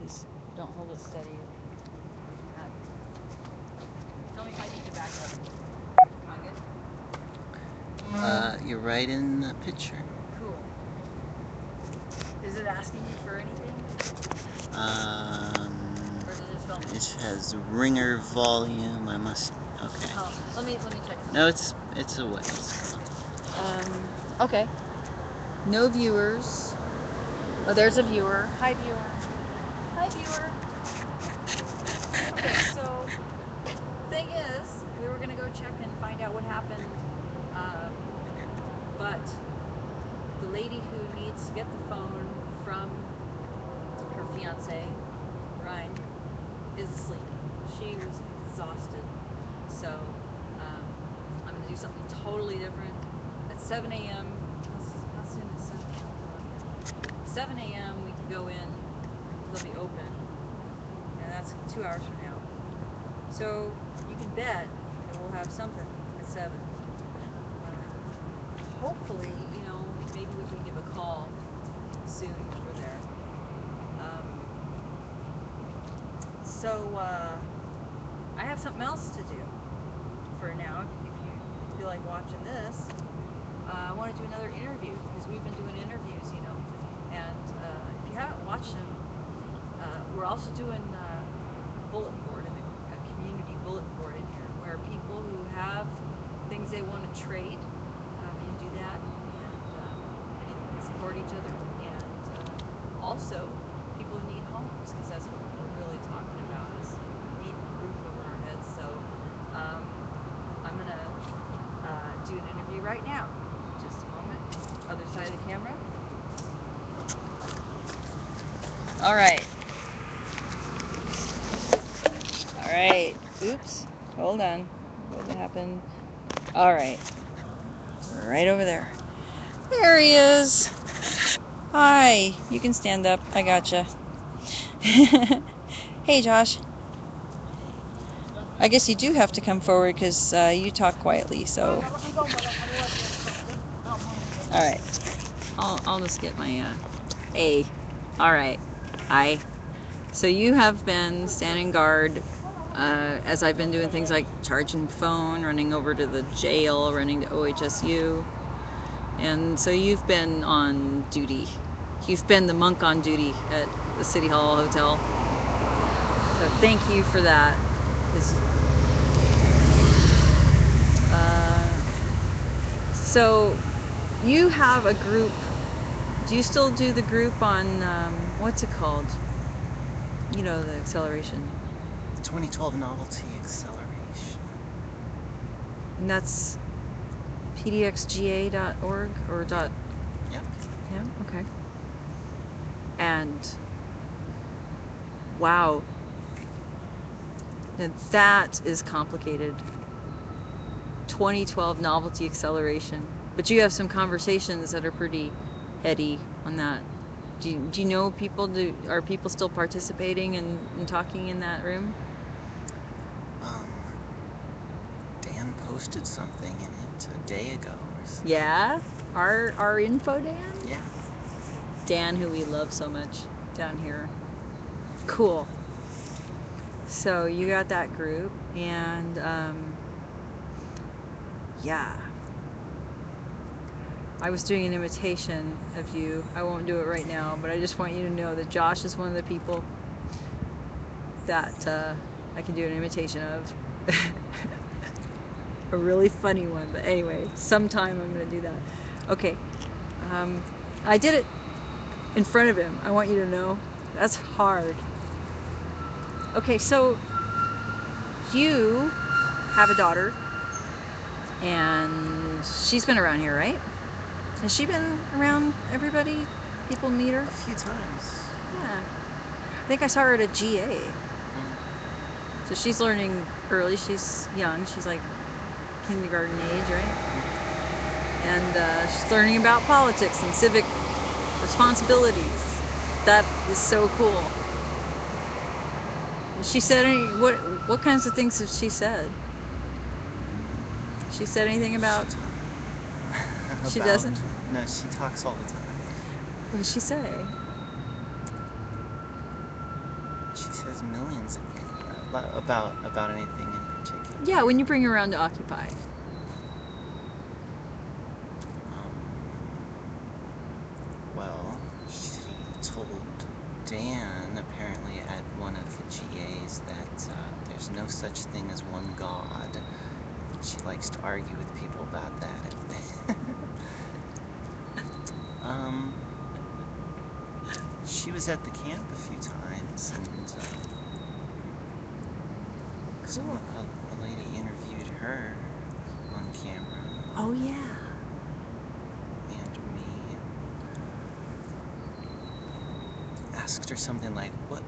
Just don't hold it steady. Tell me if I need to back up. Am I good? You're right in the picture. Cool. Is it asking you for anything? Or is it just filming? It has ringer volume. I must. Okay. Oh, let me check something. No, it's away. It's gone. Okay. No viewers. Oh, there's a viewer. Hi, viewer. Hi, viewer. Okay, so thing is, we were gonna go check and find out what happened, um, but the lady who needs to get the phone from her fiance, Ryan, is asleep. She was exhausted, so I'm gonna do something totally different. At 7 a.m. How soon is 7 a.m.? 7 a.m. we can go in. They'll be open, and that's 2 hours from now. So you can bet that we'll have something at 7. Hopefully, maybe we can give a call soon if we're there. So I have something else to do for now. If you feel like watching this, I want to do another interview because we've been doing interviews, and if you haven't watched them, we're also doing a bullet board, a community bullet board in here where people who have things they want to trade can do that and support each other, and also people who need homes, because that's what we're really talking about, is needing a roof over our heads. So I'm gonna do an interview right now. Just a moment. Other side of the camera. All right. All right. Oops. Hold on. What happened? All right. Right over there. There he is. Hi. You can stand up. I gotcha. Hey, Josh. I guess you do have to come forward because you talk quietly, so. All right. I'll just get my A. All right. Hi. So you have been standing guard as I've been doing things like charging phone, running over to the jail, running to OHSU. And so you've been on duty. You've been the monk on duty at the City Hall Hotel. So thank you for that. So you have a group. Do you still do the group on, what's it called? The acceleration. 2012 Novelty Acceleration. And that's pdxga.org or dot. Yep. Yeah, okay. And wow, now that is complicated. 2012 Novelty Acceleration. But you have some conversations that are pretty heady on that. Do you know people? Are people still participating and talking in that room? Dan posted something in it a day ago or something. Yeah? Our info Dan? Yeah. Dan, who we love so much down here. Cool. So you got that group, and yeah. I was doing an imitation of you. I won't do it right now, but I just want you to know that Josh is one of the people that I can do an imitation of. A really funny one, but anyway, sometime I'm going to do that. Okay. I did it in front of him. I want you to know. That's hard. Okay, so you have a daughter, and she's been around here, right? Has she been around everybody? People meet her? A few times. Yeah. I think I saw her at a GA. So she's learning early. She's young. She's like kindergarten age, right? And she's learning about politics and civic responsibilities. That is so cool. She said what kinds of things have she said? She said anything about? She doesn't? No, she talks all the time. What did she say? She says millions about anything in particular. Yeah, when you bring her around to Occupy. Well, she told Dan apparently at one of the GAs that there's no such thing as one God. She likes to argue with people about that. She was at the camp a few times, and Cool. a lady interviewed her on camera. Oh yeah. And me. Asked her something like, what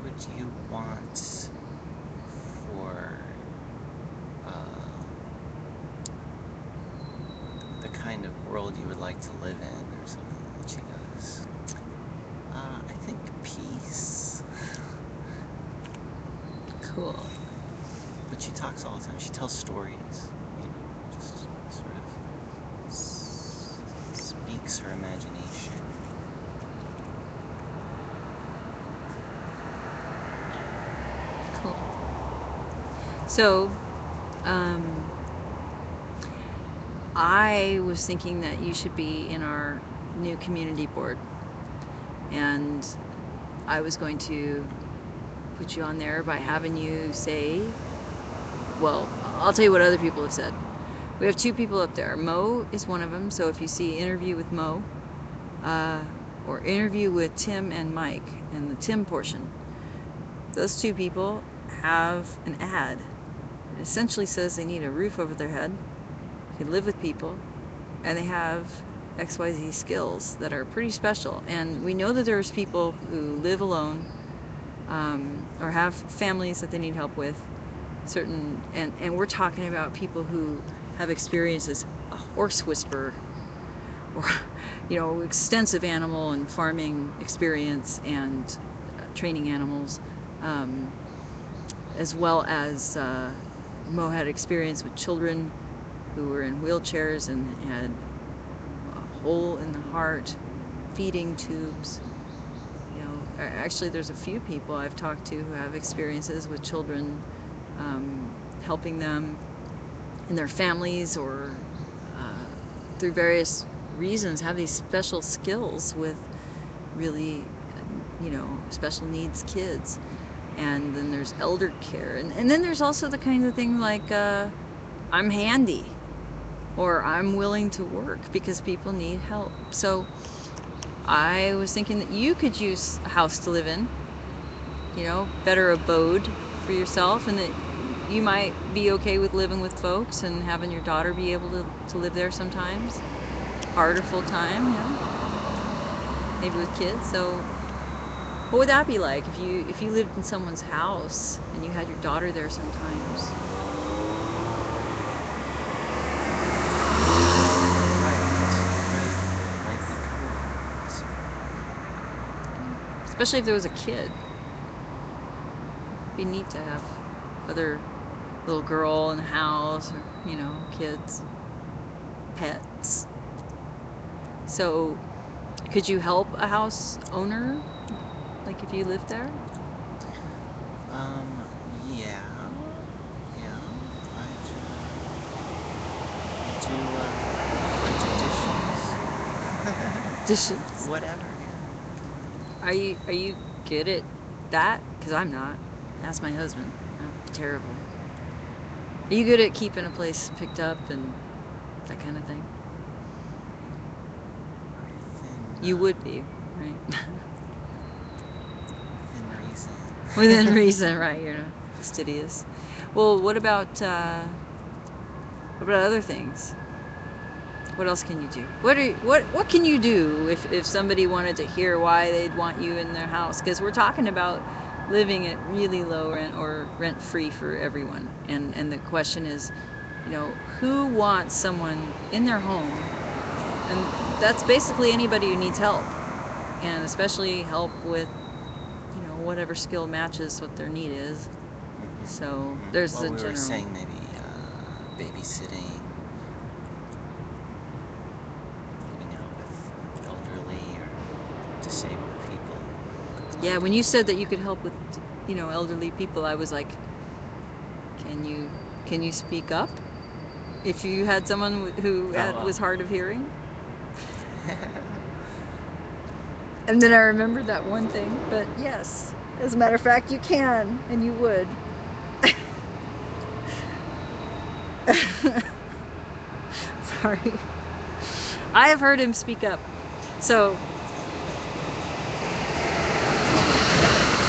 would you want for the kind of world you would like to live in, or something. And she goes, I think peace. Cool. But she talks all the time. She tells stories, just sort of speaks her imagination. Cool. So, I was thinking that you should be in our new community board, and I was going to put you on there by having you say, well, I'll tell you what other people have said. We have 2 people up there. Mo is one of them, so if you see interview with Mo, or interview with Tim and Mike, and the Tim portion, those 2 people have an ad. It essentially says they need a roof over their head, can live with people, and they have XYZ skills that are pretty special. And we know that there's people who live alone, or have families that they need help with, and we're talking about people who have experience as a horse whisperer, or extensive animal and farming experience, and training animals, as well as Mo had experience with children who were in wheelchairs and had a hole in the heart, feeding tubes. Actually, there's a few people I've talked to who have experiences with children, helping them in their families, or through various reasons have these special skills with really, special needs kids. And then there's elder care, and then there's also the kind of thing like, I'm handy, or I'm willing to work because people need help. So I was thinking that you could use a house to live in, better abode for yourself, and that you might be okay with living with folks and having your daughter be able to live there sometimes, part or full time, maybe with kids. So what would that be like if you lived in someone's house and you had your daughter there sometimes? Especially if there was a kid. It'd be neat to have other little girl in the house, or, kids, pets. So, could you help a house owner, like if you lived there? Yeah. I do Dishes. whatever. Are you good at that? Because I'm not. Ask my husband. I'm terrible. Are you good at keeping a place picked up and that kind of thing? You would be, right? Within reason. Within reason, right? You're not fastidious. Well, what about other things? What else can you do? What can you do if somebody wanted to hear why they'd want you in their house? Because we're talking about living at really low rent or rent free for everyone, and the question is, who wants someone in their home? And that's basically anybody who needs help, and especially help with whatever skill matches what their need is. So there's the we general. were saying maybe babysitting, living out with elderly or disabled people. Yeah, when you said that you could help with, you know, elderly people, I was like, can you speak up if you had someone who was hard of hearing? And then I remembered that one thing, but yes, as a matter of fact, you can, and you would. Sorry. I have heard him speak up. So,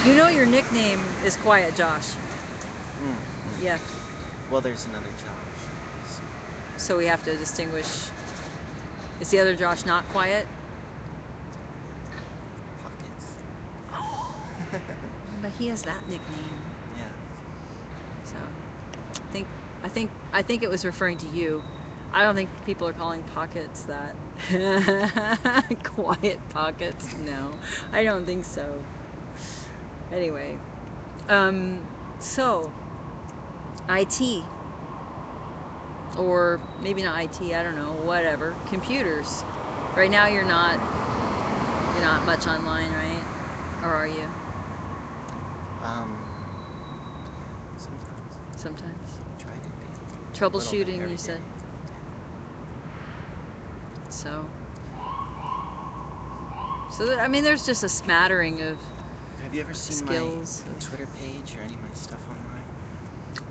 you know your nickname is Quiet Josh. Yeah. Well, there's another Josh. So we have to distinguish. Is the other Josh not quiet? Pockets. But he has that nickname. Yeah. So, I think it was referring to you. I don't think people are calling Pockets that. Quiet Pockets? No, I don't think so. Anyway, so IT, or maybe not IT, I don't know, whatever, computers. Right now you're not much online, right? Or are you? Sometimes. Sometimes. Try to be. Troubleshooting, you said. So I mean, there's just a smattering of Have you ever seen skills. My Twitter page or any of my stuff online?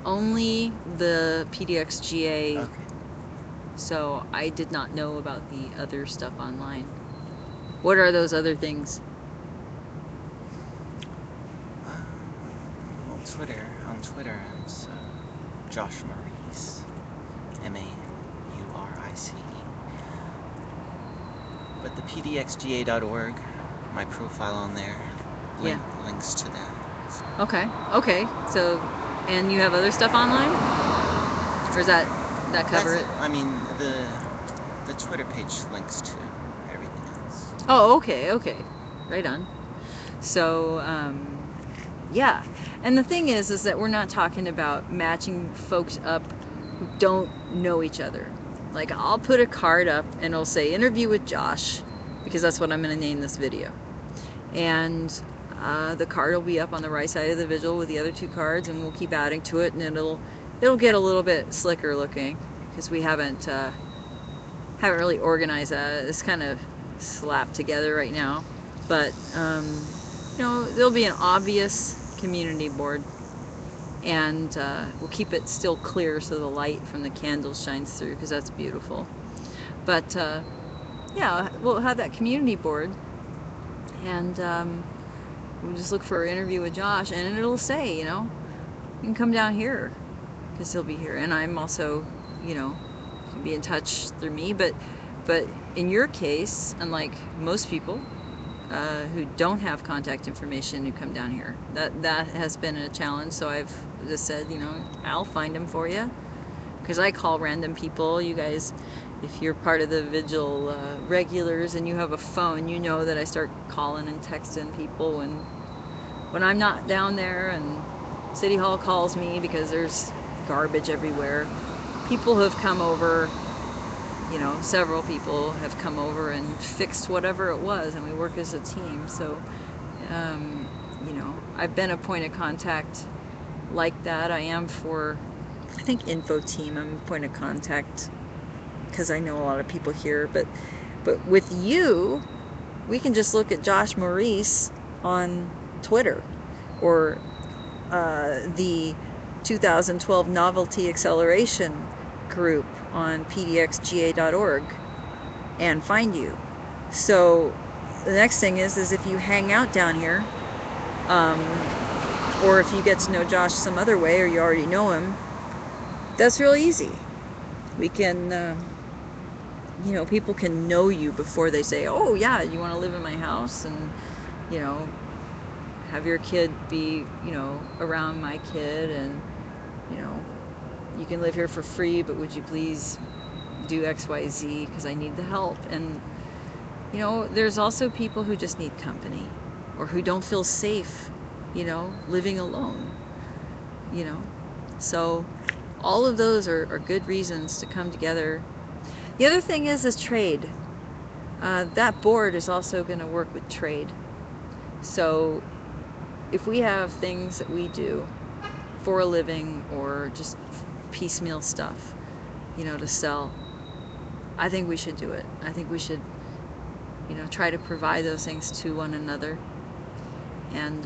Only the PDXGA. Okay. So I did not know about the other stuff online. What are those other things? Well, on Twitter, it's Josh Maurice, Maurice. But the pdxga.org, my profile on there, links to that. So. Okay. So, and you have other stuff online, or is that cover it? I mean, the Twitter page links to everything else. Oh, okay. Right on. So, yeah. And the thing is that we're not talking about matching folks up who don't know each other. Like, I'll put a card up and it'll say interview with Josh, because that's what I'm going to name this video. And the card will be up on the right side of the visual with the other two cards, and we'll keep adding to it, and it'll get a little bit slicker looking, because we haven't really organized that. It's kind of slapped together right now. But you know, there'll be an obvious community board, and we'll keep it still clear so the light from the candles shines through, because that's beautiful. But yeah, we'll have that community board, and we'll just look for an interview with Josh, and it'll say, you know, you can come down here, because he'll be here. And I'm also, you know, you can be in touch through me, but in your case, unlike most people who don't have contact information who come down here, that has been a challenge. So I've just said, you know, I'll find them for you, because I call random people. You guys, if you're part of the Vigil regulars and you have a phone, you know that I start calling and texting people when I'm not down there, and City Hall calls me because there's garbage everywhere. People have come over, you know, several people have come over and fixed whatever it was, and we work as a team. So, you know, I've been a point of contact like that. I am for, I think, Info Team. I'm a point of contact because I know a lot of people here. But with you, we can just look at Josh Maurice on Twitter, or the 2012 Novelty Acceleration group on pdxga.org, and find you. So the next thing is if you hang out down here, or if you get to know Josh some other way, or you already know him, that's real easy. We can, you know, people can know you before they say, oh yeah, you want to live in my house, and, you know, have your kid be, you know, around my kid, and, you know, you can live here for free, but would you please do XYZ, because I need the help. And, you know, there's also people who just need company, or who don't feel safe, you know, living alone, you know. So all of those are good reasons to come together. The other thing is trade. That board is also going to work with trade. So if we have things that we do for a living or just piecemeal stuff, to sell, I think we should do it. I think we should, try to provide those things to one another. And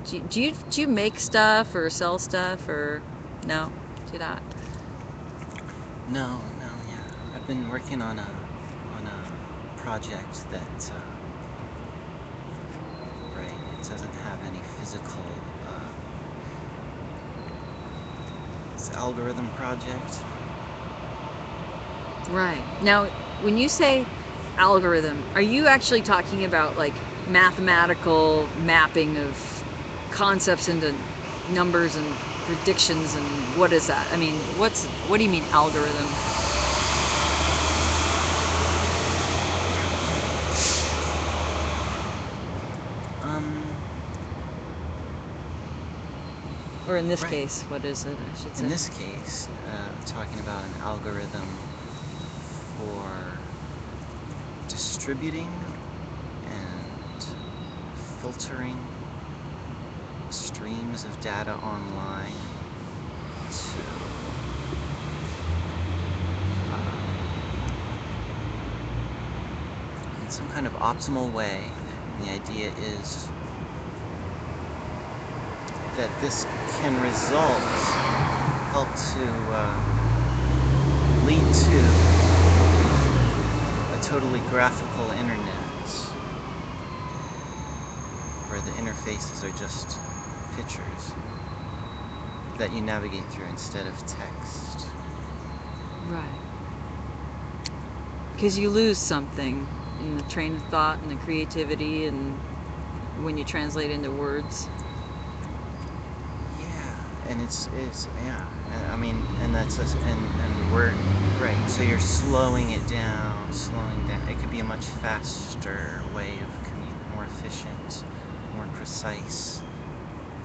do you make stuff or sell stuff, or no? Do not. No, yeah. I've been working on a project that right, it doesn't have any physical it's an algorithm project. Right. Now, when you say algorithm, are you actually talking about like mathematical mapping of concepts into numbers and predictions, and what is that? I mean, what do you mean algorithm? Or in this Right. case, what is it, I should say? In this case, talking about an algorithm for distributing and filtering streams of data online to in some kind of optimal way. And the idea is that this can help to lead to a totally graphical internet where the interfaces are just pictures that you navigate through instead of text. Right. Because you lose something in the train of thought and the creativity, and when you translate into words. Yeah, and it's yeah. I mean, and that's us, and we're right. So you're slowing down. It could be a much faster way of more efficient, more precise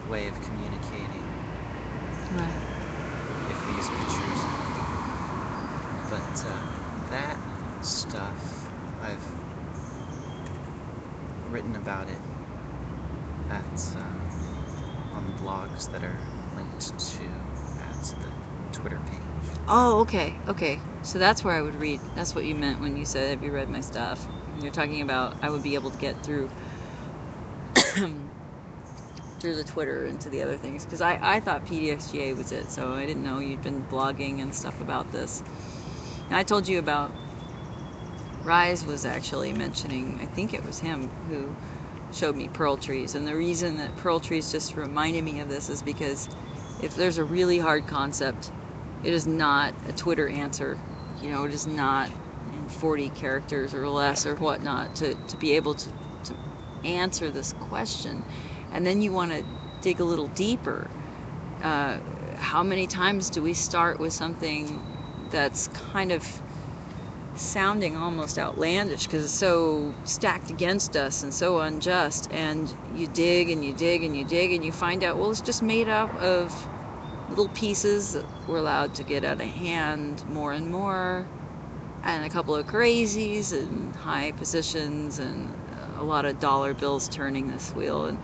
way of communicating. Right. If we use pictures. But that stuff, I've written about it at on the blogs that are linked to at the Twitter page. Oh, okay. So that's where I would read. That's what you meant when you said, "Have you read my stuff?" You're talking about I would be able to get through through the Twitter into the other things, because I thought PDXGA was it, so I didn't know you'd been blogging and stuff about this. And I told you about Rise was actually mentioning, I think it was him who showed me Pearl Trees, and the reason that Pearl Trees just reminded me of this is because if there's a really hard concept, it is not a Twitter answer. It is not in 40 characters or less or whatnot to be able to answer this question. And then you want to dig a little deeper. How many times do we start with something that's kind of sounding almost outlandish because it's so stacked against us and so unjust, and you dig and you dig and you dig and you find out, well, it's just made up of little pieces that were allowed to get out of hand more and more, and a couple of crazies and high positions and a lot of dollar bills turning this wheel. And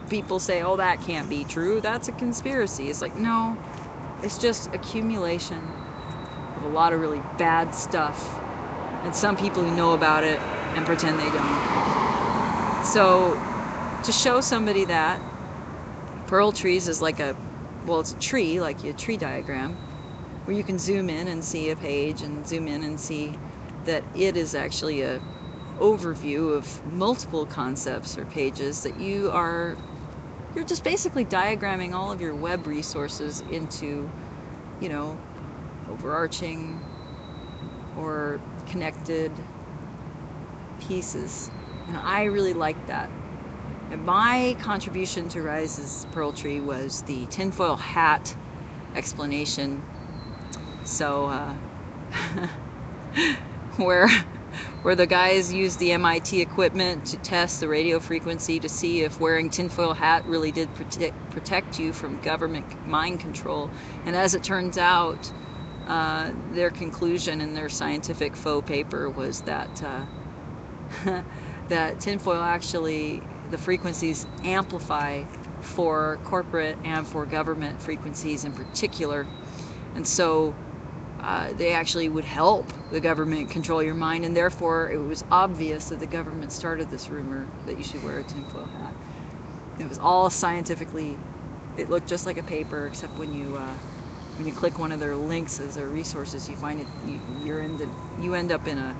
people say, oh, that can't be true, that's a conspiracy. It's like, no, it's just accumulation of a lot of really bad stuff, and some people who know about it and pretend they don't. So to show somebody that Pearl Trees is like it's a tree, like a tree diagram, where you can zoom in and see a page and zoom in and see that it is actually a overview of multiple concepts or pages that you're just basically diagramming all of your web resources into, overarching or connected pieces. And I really liked that. And my contribution to Rise's Pearl Tree was the tinfoil hat explanation. So where the guys used the MIT equipment to test the radio frequency to see if wearing tinfoil hat really did protect you from government mind control. And as it turns out, their conclusion in their scientific faux paper was that that tinfoil actually, the frequencies amplify for corporate and for government frequencies in particular. And so they actually would help the government control your mind, and therefore it was obvious that the government started this rumor that you should wear a tinfoil hat. It was all scientifically, it looked just like a paper, except when you click one of their links as their resources, you find it, you end up in a,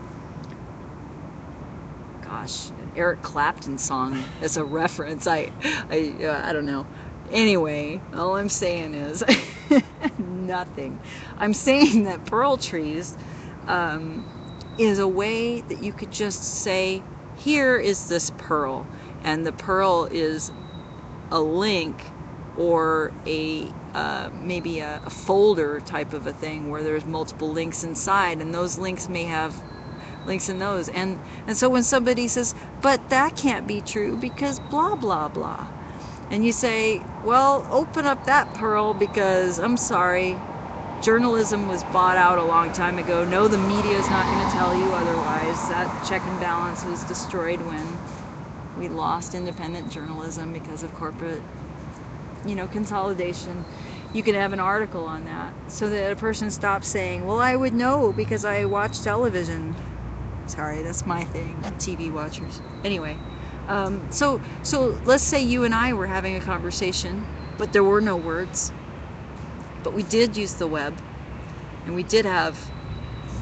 gosh, an Eric Clapton song as a reference. I don't know. Anyway, all I'm saying is nothing. I'm saying that pearl trees is a way that you could just say, here is this pearl, and the pearl is a link or a maybe a folder type of a thing where there's multiple links inside, and those links may have links in those, and so when somebody says, but that can't be true because blah blah blah, and you say, well, open up that pearl, because I'm sorry, journalism was bought out a long time ago. No, the media is not going to tell you otherwise. That check and balance was destroyed when we lost independent journalism because of corporate, consolidation. You can have an article on that so that a person stops saying, well, I would know because I watch television. Sorry, that's my thing, TV watchers. Anyway, so let's say you and I were having a conversation, but there were no words, but we did use the web, and we did have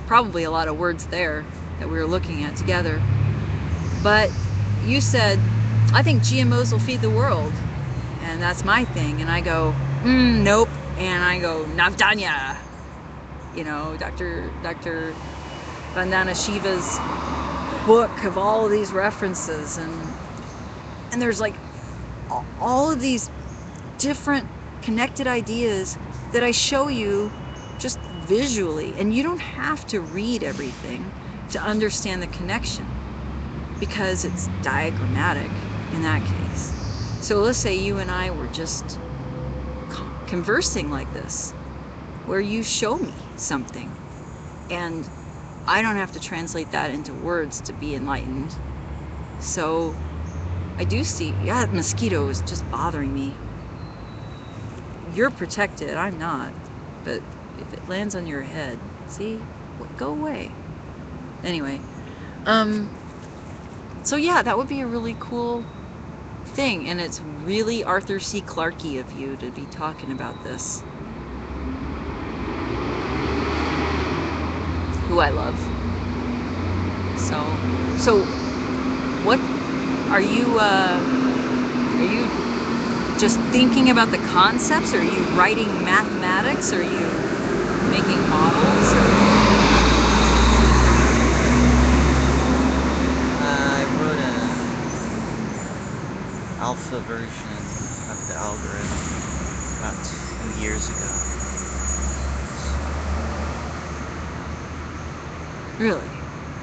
probably a lot of words there that we were looking at together. But you said, I think GMOs will feed the world, and that's my thing. And I go, nope. And I go, Navdanya. Dr. Vandana Shiva's book of all of these references, and there's like all of these different connected ideas that I show you just visually, and you don't have to read everything to understand the connection, because it's diagrammatic in that case. So let's say you and I were just conversing like this, where you show me something, and I don't have to translate that into words to be enlightened. So I do see, that mosquito is just bothering me. You're protected, I'm not. But if it lands on your head, see, go away. Anyway, so yeah, that would be a really cool thing, and it's really Arthur C. Clarke-y of you to be talking about this. Who I love. So what are you just thinking about the concepts? Are you writing mathematics? Are you making models? I wrote an alpha version of the algorithm about 2 years ago. Really?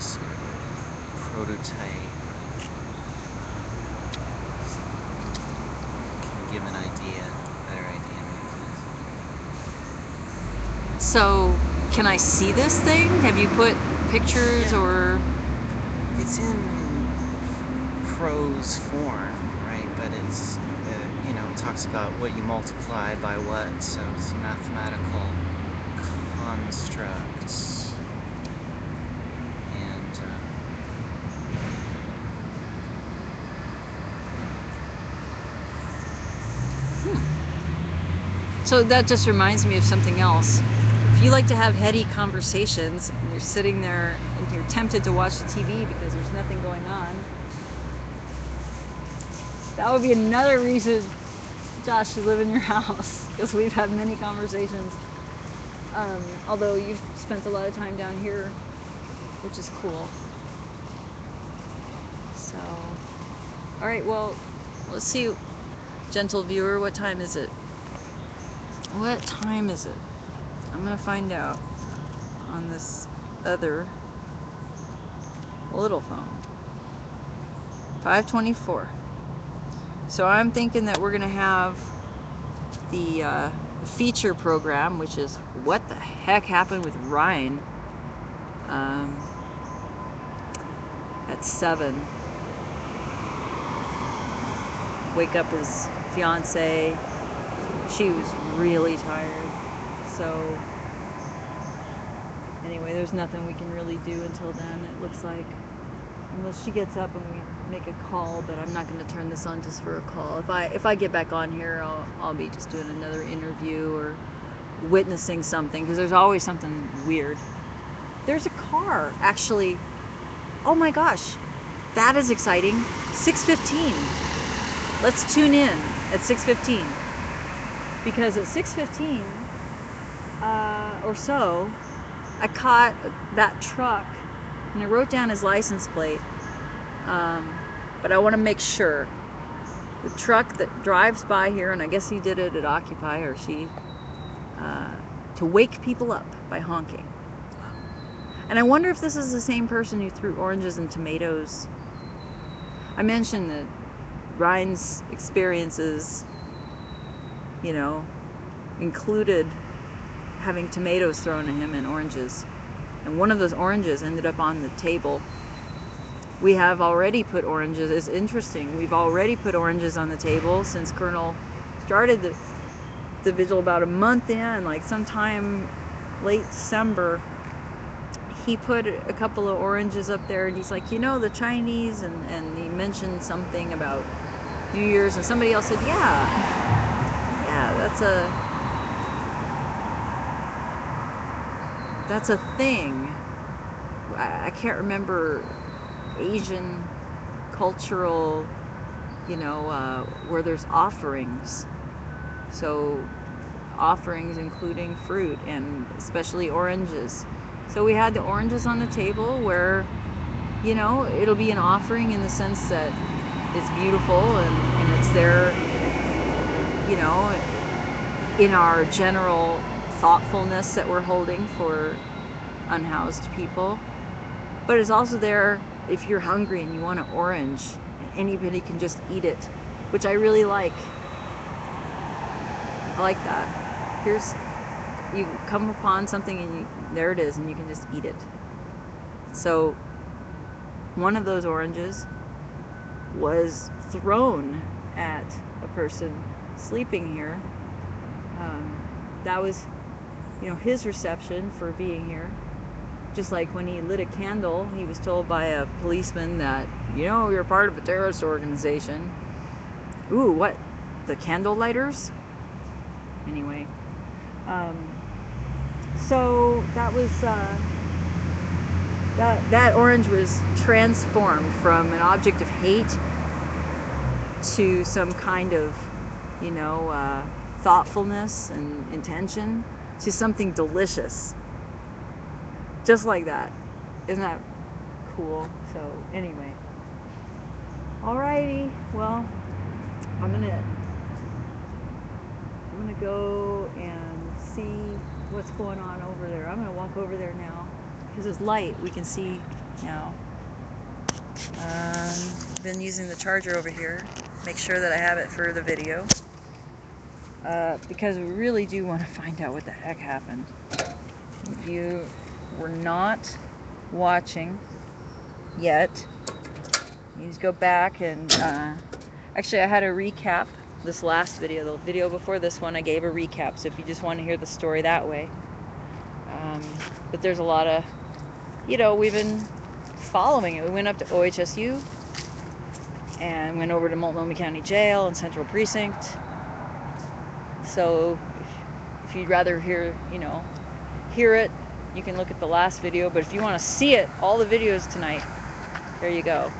Sort of prototype. Can give an idea, better idea maybe. So, can I see this thing? Have you put pictures or? It's in prose form, right? But it's, it talks about what you multiply by what, so it's mathematical constructs. And, So that just reminds me of something else. If you like to have heady conversations and you're sitting there and you're tempted to watch the TV because there's nothing going on, that would be another reason, Josh, to live in your house, because we've had many conversations. Although you've spent a lot of time down here, which is cool. So, all right, well, let's see, gentle viewer, what time is it? What time is it? I'm gonna find out on this other little phone. 5:24. So I'm thinking that we're gonna have the feature program, which is what the heck happened with Ryan, at 7. wake up his fiance. She was really tired. So anyway, there's nothing we can really do until then, it looks like. Unless she gets up and we make a call, but I'm not going to turn this on just for a call. If I get back on here, I'll be just doing another interview or witnessing something, because there's always something weird. There's a car, actually. Oh my gosh, that is exciting. 6:15. Let's tune in at 6:15, because at 6:15 or so, I caught that truck and I wrote down his license plate, but I want to make sure. The truck that drives by here, and I guess he did it at Occupy, or she, to wake people up by honking. And I wonder if this is the same person who threw oranges and tomatoes. I mentioned that Ryan's experiences, you know, included having tomatoes thrown at him and oranges. And one of those oranges ended up on the table. We have already put oranges. It's interesting. We've already put oranges on the table since Colonel started the vigil about a month in, like sometime late December. He put a couple of oranges up there, and he's like, you know, the Chinese, and he mentioned something about New Year's, and somebody else said, yeah, that's a thing. I can't remember Asian cultural, you know, where there's offerings. So offerings including fruit, and especially oranges. So we had the oranges on the table where, you know, it'll be an offering in the sense that it's beautiful and it's there, you know, in our general thoughtfulness that we're holding for unhoused people. But it's also there if you're hungry and you want an orange, anybody can just eat it, which I really like. I like that. You come upon something and there it is, and you can just eat it. So one of those oranges was thrown at a person sleeping here. That was, you know, his reception for being here. Just like when he lit a candle, he was told by a policeman that, you know, you're part of a terrorist organization. Ooh, what? The candle lighters? Anyway. So that was, that orange was transformed from an object of hate to some kind of, you know, thoughtfulness and intention, to something delicious. Just like that. Isn't that cool? So anyway. Alrighty. Well, I'm gonna go and see what's going on over there. I'm gonna walk over there now because it's light. We can see now. Been using the charger over here. Make sure that I have it for the video. Because we really do want to find out what the heck happened. If you were not watching yet, you just go back and actually I had a recap this last video. The video before this one I gave a recap, so if you just want to hear the story that way. But there's a lot of, you know, we've been following it. We went up to OHSU and went over to Multnomah County Jail and Central Precinct. So if you'd rather hear it, you can look at the last video. But if you want to see it, all the videos tonight, there you go.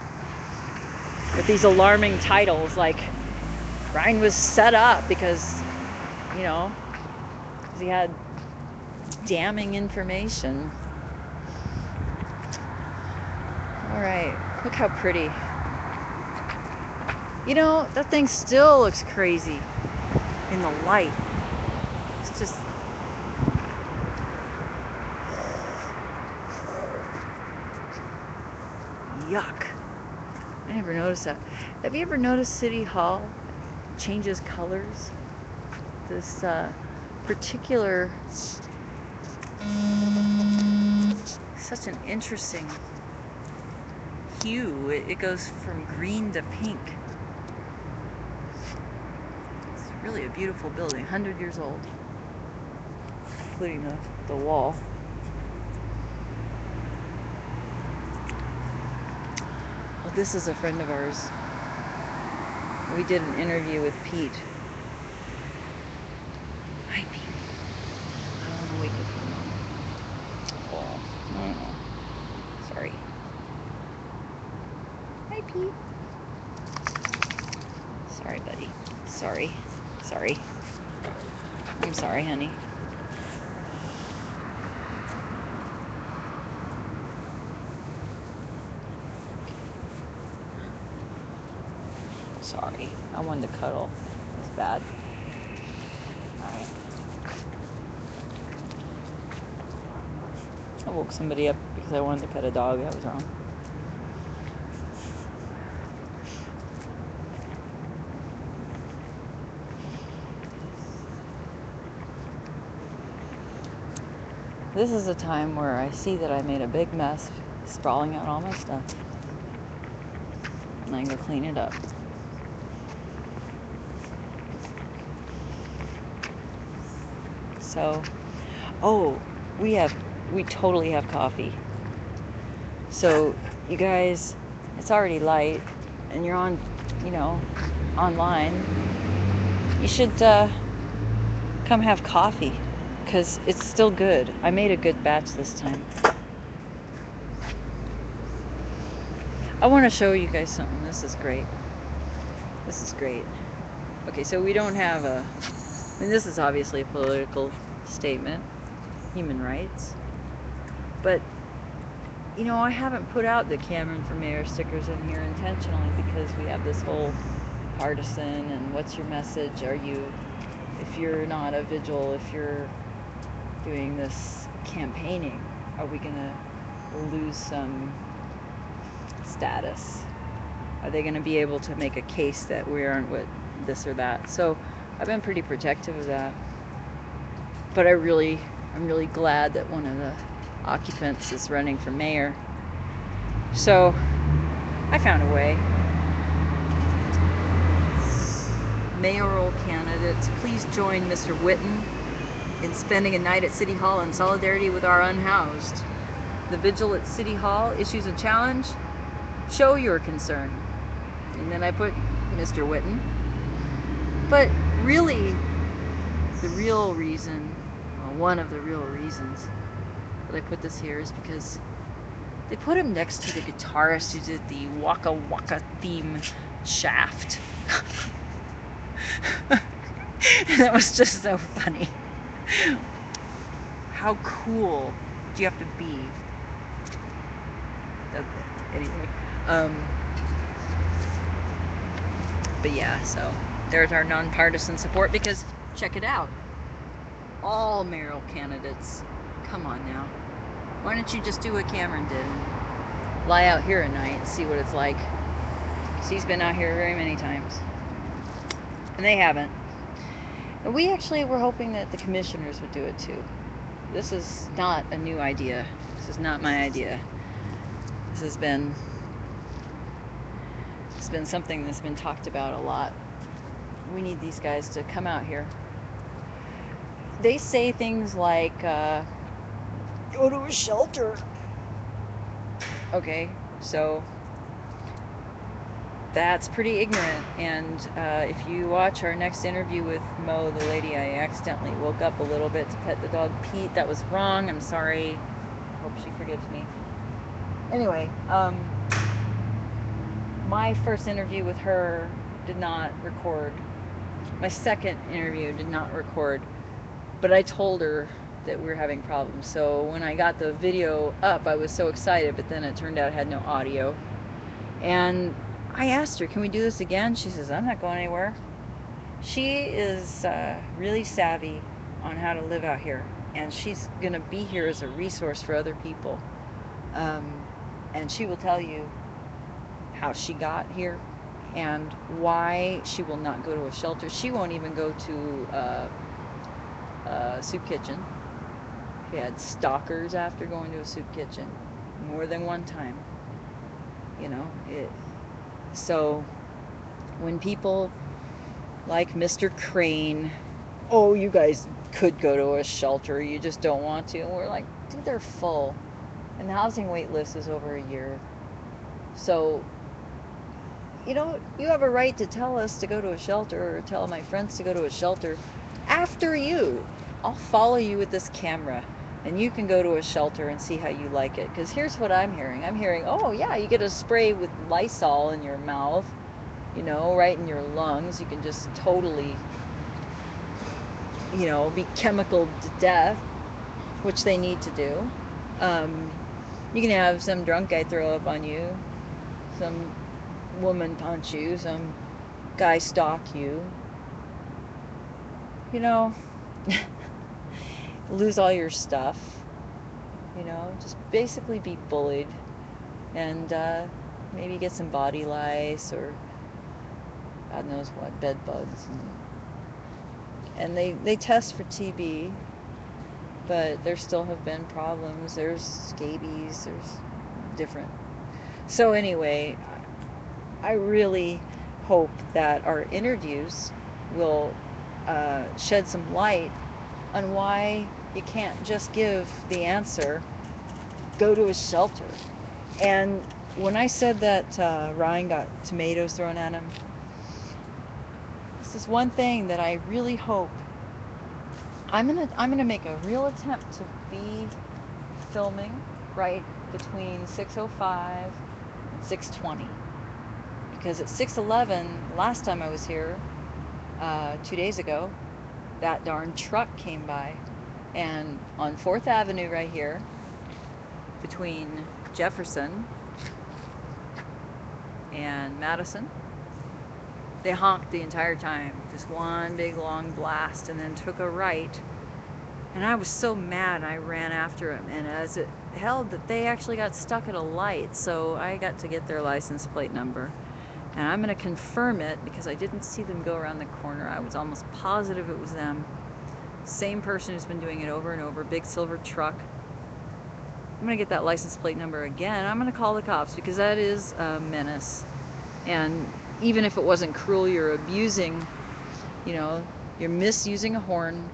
With these alarming titles like Ryan was set up because, you know, he had damning information. Alright, look how pretty. You know, that thing still looks crazy in the light. It's just... yuck. I never noticed that. Have you ever noticed City Hall changes colors? This particular... such an interesting hue. It goes from green to pink. Really a beautiful building, 100 years old, including the wall. Well, this is a friend of ours. We did an interview with Pete. Hi, Pete. I don't want to wake up your mom. Oh, no. Sorry. Hi, Pete. Sorry, buddy. Sorry. I'm sorry, honey. Sorry. I wanted to cuddle. It's bad. Alright. I woke somebody up because I wanted to pet a dog. That was wrong. This is a time where I see that I made a big mess sprawling out all my stuff. And I'm going to clean it up. So, oh, we totally have coffee. So, you guys, it's already light and you're on, online. You should come have coffee because it's still good. I made a good batch this time. I want to show you guys something. This is great. Okay, so we don't have this is obviously a political statement, human rights, but I haven't put out the Cameron for Mayor stickers in here intentionally because we have this whole partisan and what's your message? If you're not a vigil, if you're doing this campaigning, are we gonna lose some status? Are they gonna be able to make a case that we aren't what this or that? So I've been pretty protective of that, but I'm really glad that one of the occupants is running for mayor. So I found a way. Mayoral candidates, please join Mr. Whitten in spending a night at City Hall in solidarity with our unhoused. The vigil at City Hall issues a challenge. Show your concern. And then I put Mr. Whitten. But really, the real reason, well, one of the real reasons that I put this here is because they put him next to the guitarist who did the Waka Waka theme Shaft. And that was just so funny. How cool do you have to be? Anyway, but yeah, so there's our nonpartisan support because check it out. All mayoral candidates, come on now. Why don't you just do what Cameron did and lie out here at night and see what it's like? Because he's been out here very many times. And they haven't. And we actually were hoping that the commissioners would do it too. This is not a new idea. This is not my idea. This has been something that's been talked about a lot. We need these guys to come out here. They say things like, go to a shelter. Okay, so that's pretty ignorant. And if you watch our next interview with Mo, the lady I accidentally woke up a little bit to pet the dog Pete, that was wrong. I'm sorry. Hope she forgives me. Anyway, my first interview with her did not record. My second interview did not record. But I told her that we were having problems. So when I got the video up, I was so excited, but then it turned out it had no audio. And I asked her, can we do this again? She says, I'm not going anywhere. She is really savvy on how to live out here. And she's going to be here as a resource for other people. And she will tell you how she got here and why she will not go to a shelter. She won't even go to soup kitchen. She had stalkers after going to a soup kitchen more than one time. So when people like Mr. Crane, oh, you guys could go to a shelter, you just don't want to. And we're like, dude, they're full. And the housing wait list is over a year. So, you have a right to tell us to go to a shelter or tell my friends to go to a shelter after you. I'll follow you with this camera and you can go to a shelter and see how you like it. Because here's what I'm hearing. I'm hearing, oh, yeah, you get a spray with Lysol in your mouth, right in your lungs. You can just totally, be chemical to death, which they need to do. You can have some drunk guy throw up on you, some woman punch you, some guy stalk you, lose all your stuff, just basically be bullied and maybe get some body lice or God knows what, bed bugs. And they test for TB, but there still have been problems. There's scabies, there's different. So anyway, I really hope that our interviews will shed some light on why you can't just give the answer, go to a shelter. And when I said that Ryan got tomatoes thrown at him, this is one thing that I really hope. I'm gonna make a real attempt to be filming right between 6:05 and 6:20, because at 6:11 last time I was here, 2 days ago, that darn truck came by, and on 4th Avenue right here between Jefferson and Madison, they honked the entire time, just one big long blast, and then took a right. And I was so mad, I ran after him, and as it held, that they actually got stuck at a light, so I got to get their license plate number. And I'm going to confirm it because I didn't see them go around the corner. I was almost positive it was them. Same person who's been doing it over and over, big silver truck. I'm going to get that license plate number again. I'm going to call the cops because that is a menace. And even if it wasn't cruel, you're abusing, you're misusing a horn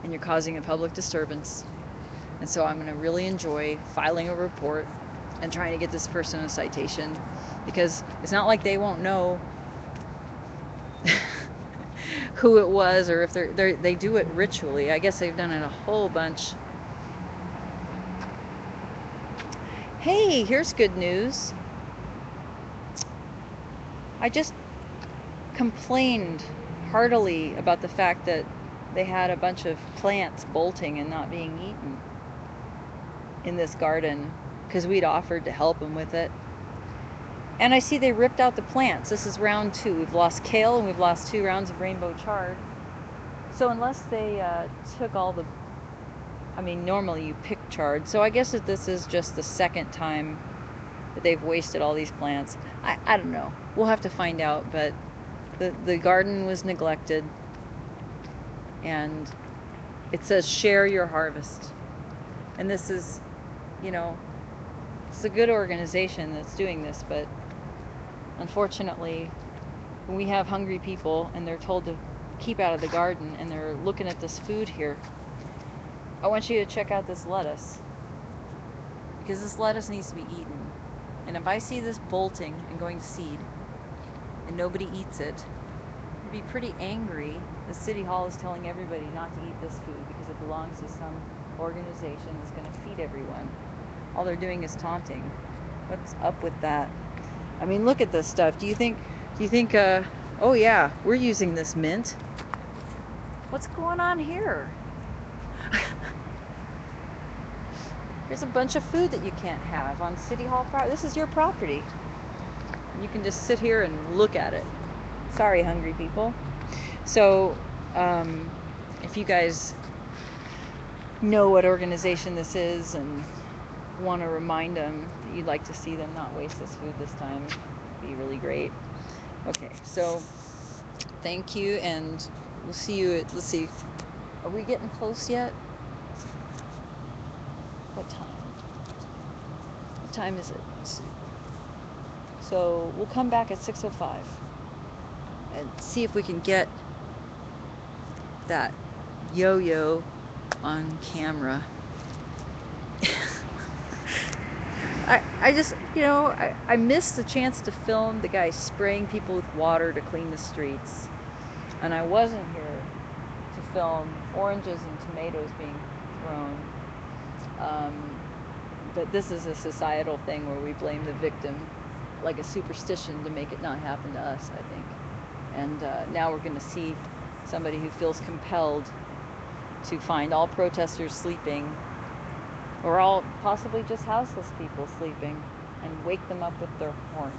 and you're causing a public disturbance. And so I'm going to really enjoy filing a report and trying to get this person a citation, because it's not like they won't know who it was, or if they do it ritually. I guess they've done it a whole bunch. Hey, here's good news. I just complained heartily about the fact that they had a bunch of plants bolting and not being eaten in this garden because we'd offered to help them with it. And I see they ripped out the plants. This is round 2. We've lost kale and we've lost 2 rounds of rainbow chard. So unless they took all the, normally you pick chard. So I guess that this is just the second time that they've wasted all these plants. I don't know. We'll have to find out, but the garden was neglected. And it says share your harvest. And this is, it's a good organization that's doing this, but unfortunately, when we have hungry people and they're told to keep out of the garden and they're looking at this food here, I want you to check out this lettuce, because this lettuce needs to be eaten. And if I see this bolting and going to seed and nobody eats it, I'd be pretty angry. The city hall is telling everybody not to eat this food because it belongs to some organization that's going to feed everyone. All they're doing is taunting. What's up with that? Look at this stuff. Do you think, oh yeah, we're using this mint. What's going on here? Here's a bunch of food that you can't have on City Hall property. This is your property. You can just sit here and look at it. Sorry, hungry people. So, if you guys know what organization this is and want to remind them that you'd like to see them not waste this food this time, it'd be really great. Okay, so thank you, and we'll see you at, let's see, are we getting close yet? What time? What time is it? Let's see. So we'll come back at 6:05 and see if we can get that yo-yo on camera. I just, I missed the chance to film the guy spraying people with water to clean the streets. And I wasn't here to film oranges and tomatoes being thrown. But this is a societal thing where we blame the victim, like a superstition to make it not happen to us, I think. And now we're going to see somebody who feels compelled to find all protesters sleeping, or all possibly just houseless people sleeping, and wake them up with their horn.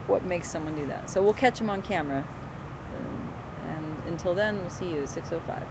What makes someone do that? So we'll catch them on camera. And until then, we'll see you at 6:05.